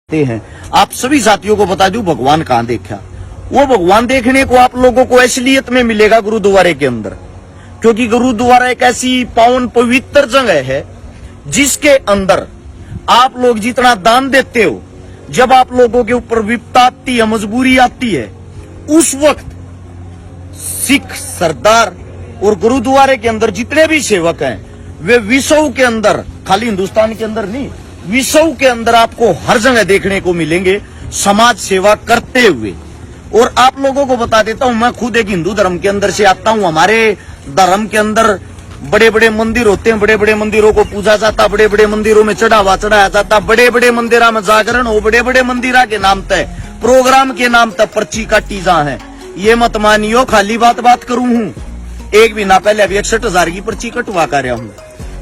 हैं। आप सभी साथियों को बता दूं भगवान कहां देखा। वो भगवान देखने को आप लोगों को असलियत में मिलेगा गुरुद्वारे के अंदर, क्योंकि गुरुद्वारा एक ऐसी पावन पवित्र जगह है जिसके अंदर आप लोग जितना दान देते हो, जब आप लोगों के ऊपर विपदा आती है, मजबूरी आती है, उस वक्त सिख सरदार और गुरुद्वारे के अंदर जितने भी सेवक हैं वे विश्व के अंदर, खाली हिंदुस्तान के अंदर नहीं, विश्व के अंदर आपको हर जगह देखने को मिलेंगे समाज सेवा करते हुए। और आप लोगों को बता देता हूं, मैं खुद एक हिंदू धर्म के अंदर से आता हूं। हमारे धर्म के अंदर बड़े बड़े मंदिर होते हैं, बड़े बड़े मंदिरों को पूजा जाता, बड़े बड़े मंदिरों में चढ़ावा चढ़ाया जाता, बड़े बड़े मंदिरों में जागरण हो, बड़े बड़े मंदिरा के नाम तय प्रोग्राम के नाम तक पर्ची काटी जा है। ये मत मानियो खाली बात करूं हूं। एक महीना पहले अभी 61,000 की पर्ची कटवा कर रहा हूं,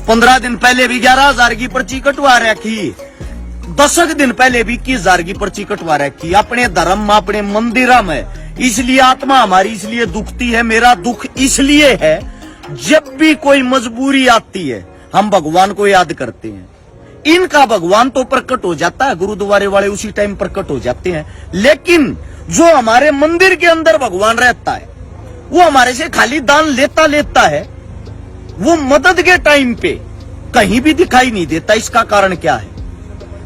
15 दिन पहले भी 11,000 की पर्ची कटवा रखी, 10 दिन पहले भी 21,000 की पर्ची कटवा रखी। अपने धर्म में, अपने मंदिर में, इसलिए आत्मा हमारी इसलिए दुखती है। मेरा दुख इसलिए है, जब भी कोई मजबूरी आती है हम भगवान को याद करते हैं। इनका भगवान तो प्रकट हो जाता है, गुरुद्वारे वाले उसी टाइम प्रकट हो जाते हैं, लेकिन जो हमारे मंदिर के अंदर भगवान रहता है वो हमारे से खाली दान लेता है, वो मदद के टाइम पे कहीं भी दिखाई नहीं देता। इसका कारण क्या है?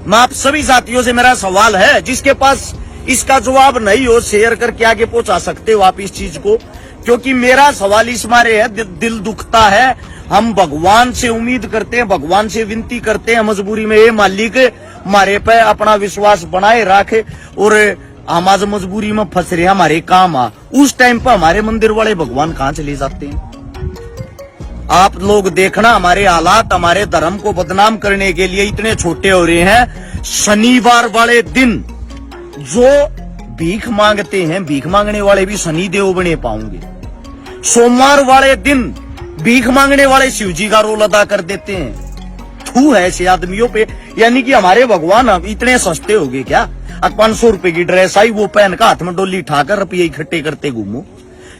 मैं आप सभी साथियों से मेरा सवाल है, जिसके पास इसका जवाब नहीं हो शेयर करके आगे पहुंचा सकते हो आप इस चीज को, क्योंकि मेरा सवाल इस मारे है, दिल दुखता है। हम भगवान से उम्मीद करते हैं, भगवान से विनती करते हैं मजबूरी में, ये मालिक हमारे पे अपना विश्वास बनाए रखे, और हम आज मजबूरी में फंस रहे, हमारे काम आ। उस टाइम पर हमारे मंदिर वाले भगवान कहां चले जाते हैं? आप लोग देखना, हमारे हालात हमारे धर्म को बदनाम करने के लिए इतने छोटे हो रहे हैं। शनिवार वाले दिन जो भीख मांगते हैं, भीख मांगने वाले भी शनिदेव बने पाओगे। सोमवार वाले दिन भीख मांगने वाले शिव जी का रोल अदा कर देते हैं। थू है ऐसे आदमियों पे। यानी कि हमारे भगवान अब इतने सस्ते हो गए क्या? 500 रुपए की ड्रेस आई, वो पहन का हाथ में डोली ठाकर रुपये इकट्ठे करते घूमो।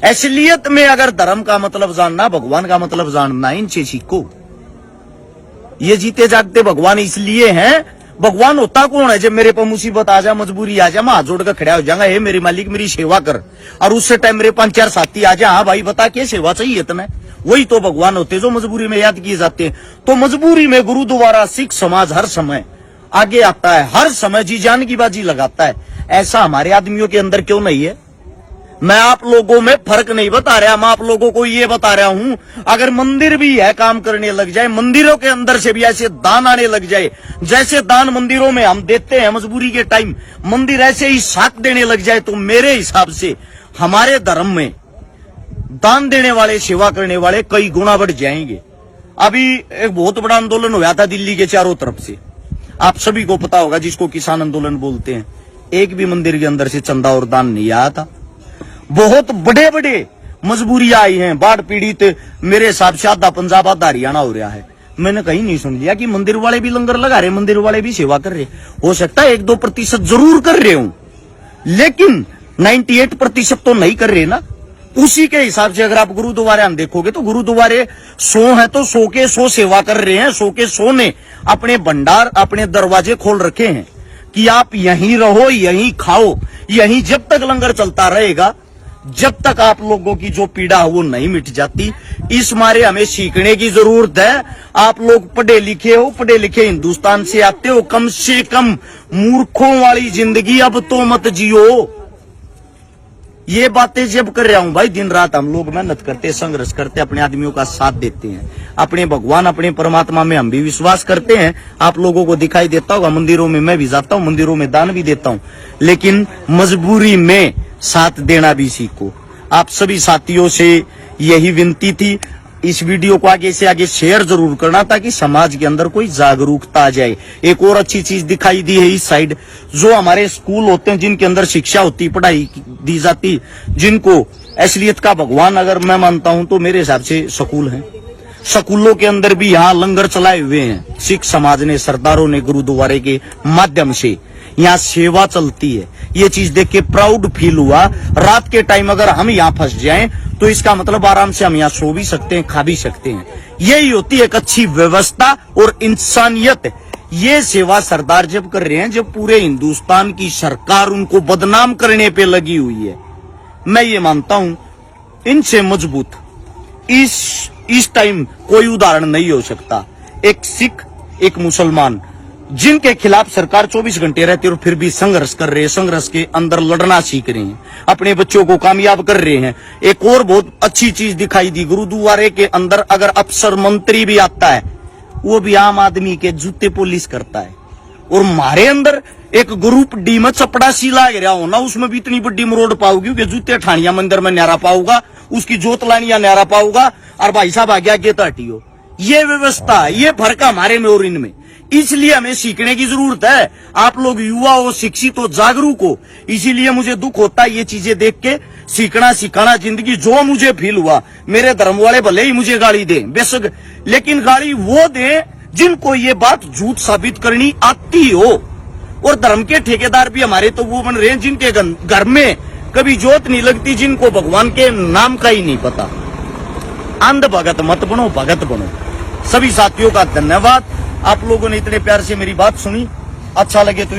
असलियत में अगर धर्म का मतलब जानना, भगवान का मतलब जानना, इनसे सीखो। ये जीते जागते भगवान इसलिए हैं। भगवान होता कौन है? जब मेरे पर मुसीबत आ जा, मजबूरी आ जा, मैं हाथ जोड़ कर खड़ा हो जाऊंगा, हे मेरे मालिक मेरी सेवा कर। और उससे टाइम मेरे 5-4 साथी आ जा, हाँ भाई बता क्या सेवा चाहिए तुम्हें, वही तो भगवान होते जो मजबूरी में याद किए जाते हैं। तो मजबूरी में गुरुद्वारा सिख समाज हर समय आगे आता है, हर समय जी जान की बाजी लगाता है। ऐसा हमारे आदमियों के अंदर क्यों नहीं है? मैं आप लोगों में फर्क नहीं बता रहा, मैं आप लोगों को ये बता रहा हूं, अगर मंदिर भी है काम करने लग जाए, मंदिरों के अंदर से भी ऐसे दान आने लग जाए, जैसे दान मंदिरों में हम देते हैं मजबूरी के टाइम, मंदिर ऐसे ही साथ देने लग जाए, तो मेरे हिसाब से हमारे धर्म में दान देने वाले, सेवा करने वाले कई गुना बढ़ जाएंगे। अभी एक बहुत बड़ा आंदोलन हुआ था दिल्ली के चारों तरफ से, आप सभी को पता होगा, जिसको किसान आंदोलन बोलते हैं। एक भी मंदिर के अंदर से चंदा और दान नहीं आया था। बहुत बड़े बड़े मजबूरियां आई हैं, बाढ़ पीड़ित मेरे हिसाब से आधा पंजाब आधा हरियाणा हो रहा है। मैंने कहीं नहीं सुन लिया कि मंदिर वाले भी लंगर लगा रहे, मंदिर वाले भी सेवा कर रहे। हो सकता है 1-2% जरूर कर रहे हूं, लेकिन 98% तो नहीं कर रहे ना। उसी के हिसाब से अगर आप गुरुद्वारे हम देखोगे तो गुरुद्वारे 100 है तो 100 के 100 सेवा कर रहे हैं। 100 के 100 ने अपने भंडार, अपने दरवाजे खोल रखे हैं कि आप यहीं रहो, यहीं खाओ, यहीं जब तक लंगर चलता रहेगा, जब तक आप लोगों की जो पीड़ा है वो नहीं मिट जाती। इस मारे हमें सीखने की जरूरत है। आप लोग पढ़े लिखे हो, पढ़े लिखे हिंदुस्तान से आते हो, कम से कम मूर्खों वाली जिंदगी अब तो मत जियो। ये बातें जब कर रहा हूं भाई, दिन रात हम लोग मेहनत करते, संघर्ष करते, अपने आदमियों का साथ देते हैं, अपने भगवान, अपने परमात्मा में हम भी विश्वास करते हैं। आप लोगों को दिखाई देता होगा, मंदिरों में मैं भी जाता हूं, मंदिरों में दान भी देता हूं, लेकिन मजबूरी में साथ देना भी सीखो। आप सभी साथियों से यही विनती थी। इस वीडियो को आगे से आगे शेयर जरूर करना, ताकि समाज के अंदर कोई जागरूकता आ जाए। एक और अच्छी चीज दिखाई दी है इस साइड, जो हमारे स्कूल होते हैं जिनके अंदर शिक्षा होती, पढ़ाई दी जाती, जिनको असलियत का भगवान अगर मैं मानता हूं तो मेरे हिसाब से स्कूल हैं। स्कूलों के अंदर भी यहाँ लंगर चलाए हुए हैं सिख समाज ने, सरदारों ने, गुरुद्वारे के माध्यम से यहाँ सेवा चलती है। ये चीज देख के प्राउड फील हुआ। रात के टाइम अगर हम यहाँ फंस जाएं तो इसका मतलब आराम से हम यहाँ सो भी सकते हैं, खा भी सकते हैं। यही होती है एक अच्छी व्यवस्था और इंसानियत। ये सेवा सरदार जब कर रहे हैं जब पूरे हिंदुस्तान की सरकार उनको बदनाम करने पे लगी हुई है। मैं ये मानता हूं इनसे मजबूत इस टाइम कोई उदाहरण नहीं हो सकता। एक सिख, एक मुसलमान, जिनके खिलाफ सरकार 24 घंटे रहती है और फिर भी संघर्ष कर रहे हैं, संघर्ष के अंदर लड़ना सीख रहे हैं, अपने बच्चों को कामयाब कर रहे हैं। एक और बहुत अच्छी चीज दिखाई दी, गुरुद्वारे के अंदर अगर अफसर मंत्री भी आता है वो भी आम आदमी के जूते पुलिस करता है। और हमारे अंदर एक ग्रुप डी में चपड़ा सी लाग रहा हो ना, उसमें भी इतनी बड़ी मरोड़ पाओगी कि जूते ठानिया मंदिर में न्यारा पाऊंगा, उसकी जोत लानिया न्यारा पाऊंगा, और भाई साहब आ गया गेता हटियो। ये व्यवस्था, ये फर्क हमारे में और इनमें, इसलिए हमें सीखने की जरूरत है। आप लोग युवा हो, शिक्षित हो, जागरूक हो, इसीलिए मुझे दुख होता है ये चीजें देख के। सीखना सिखाना जिंदगी जो मुझे फील हुआ, मेरे धर्म वाले भले ही मुझे गाली दें बेशक, लेकिन गाली वो दें जिनको ये बात झूठ साबित करनी आती हो। और धर्म के ठेकेदार भी हमारे तो वो बन रहे हैं जिनके घर में कभी जोत नहीं लगती, जिनको भगवान के नाम का ही नहीं पता। अंध भगत मत बनो, भगत बनो। सभी साथियों का धन्यवाद, आप लोगों ने इतने प्यार से मेरी बात सुनी। अच्छा लगे तो